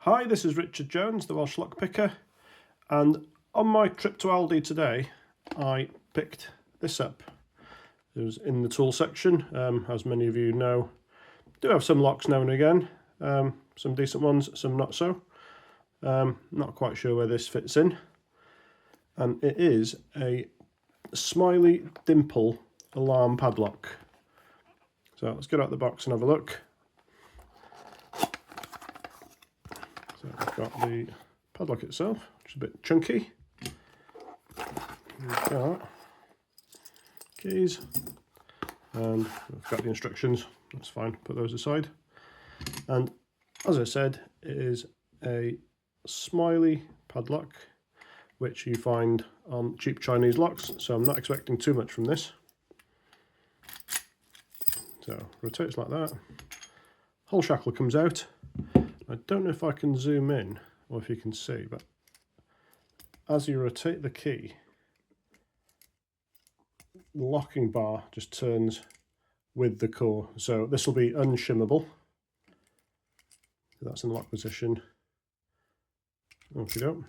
Hi, this is Richard Jones, the Welsh lock picker, and on my trip to Aldi today I picked this up. It was in the tool section. As many of you know, I do have some locks now and again, some decent ones, some not so. Not quite sure where this fits in, and it is a Smiley Dimple alarm padlock. So let's get out the box and have a look. So we've got the padlock itself, which is a bit chunky. We've got keys, and we've got the instructions. That's fine, put those aside. And as I said, it is a Smiley padlock, which you find on cheap Chinese locks, so I'm not expecting too much from this. So rotates like that. Whole shackle comes out. I don't know if I can zoom in or if you can see, but as you rotate the key, the locking bar just turns with the core. So this will be unshimmable. That's in lock position. Off you go.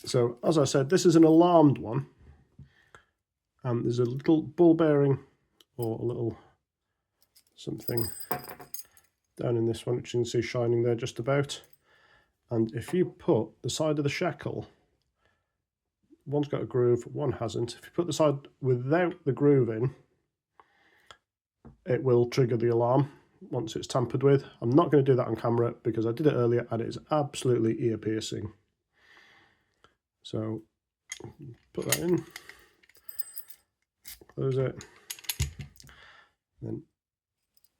So as I said, this is an alarmed one, and there's a little ball bearing or a little something down in this one, which you can see shining there just about. And if you put the side of the shackle, one's got a groove, one hasn't. If you put the side without the groove in, it will trigger the alarm once it's tampered with. I'm not going to do that on camera because I did it earlier and it is absolutely ear piercing. So put that in, close it, then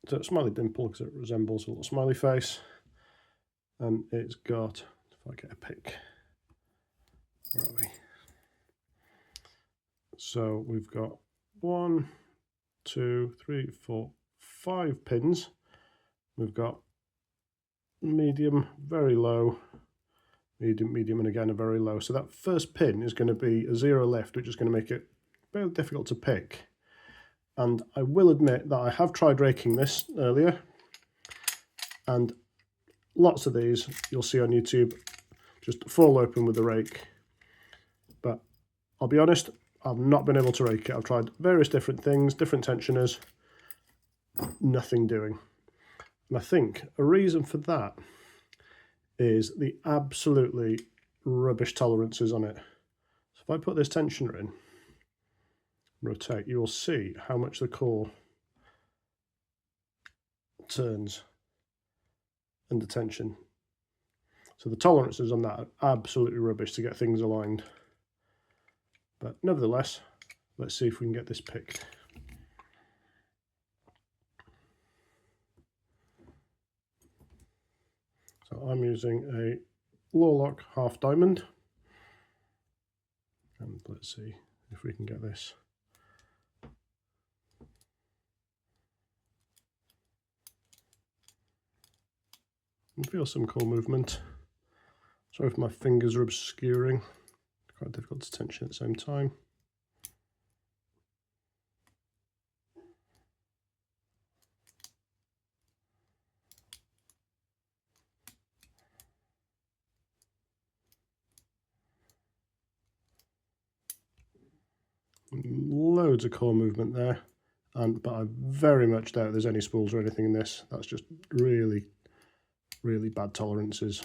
so it's Smiley Dimple because it resembles a little smiley face, and it's got, if I get a pick, where are we? So we've got 1, 2, 3, 4, 5 pins. We've got medium, very low, medium, and again a very low. So that first pin is going to be a 0 left, which is going to make it very difficult to pick. And I will admit that I have tried raking this earlier, and lots of these you'll see on YouTube just fall open with the rake. But I'll be honest, I've not been able to rake it. I've tried various different things, different tensioners, nothing doing. And I think a reason for that is the absolutely rubbish tolerances on it. So if I put this tensioner in, rotate, you will see how much the core turns under tension. So the tolerances on that are absolutely rubbish to get things aligned. But nevertheless, let's see if we can get this picked. So I'm using a Lawlock half diamond, and let's see if we can get this. I can feel some core movement. Sorry if my fingers are obscuring. Quite difficult to tension at the same time. Loads of core movement there, but I very much doubt there's any spools or anything in this. That's just really bad tolerances.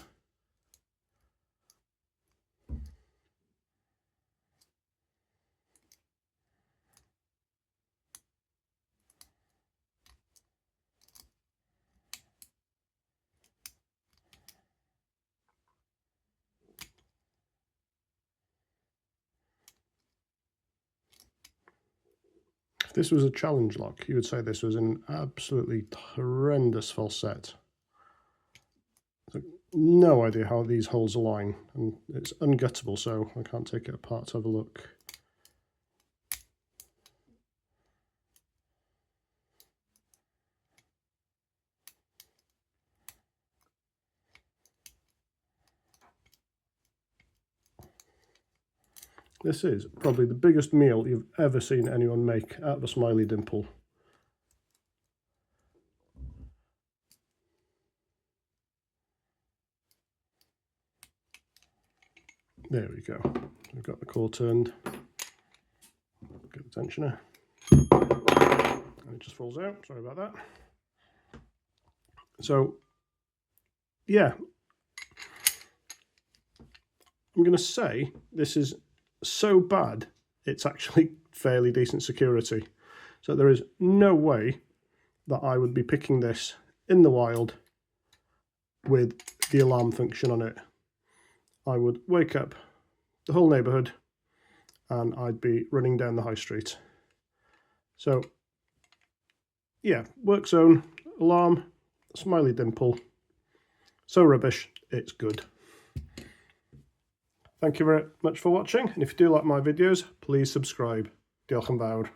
If this was a challenge lock, you would say this was an absolutely horrendous false set. No idea how these holes align, and it's unguttable, so I can't take it apart to have a look. This is probably the biggest meal you've ever seen anyone make out of a Smiley Dimple. There we go. We've got the core turned. Get the tensioner. And it just falls out. Sorry about that. So, yeah. I'm going to say this is so bad, it's actually fairly decent security. So there is no way that I would be picking this in the wild with the alarm function on it. I would wake up the whole neighbourhood and I'd be running down the high street. So, yeah, Workzone Alarm, Smiley Dimple. So rubbish, it's good. Thank you very much for watching, and if you do like my videos, please subscribe. Diolch yn fawr.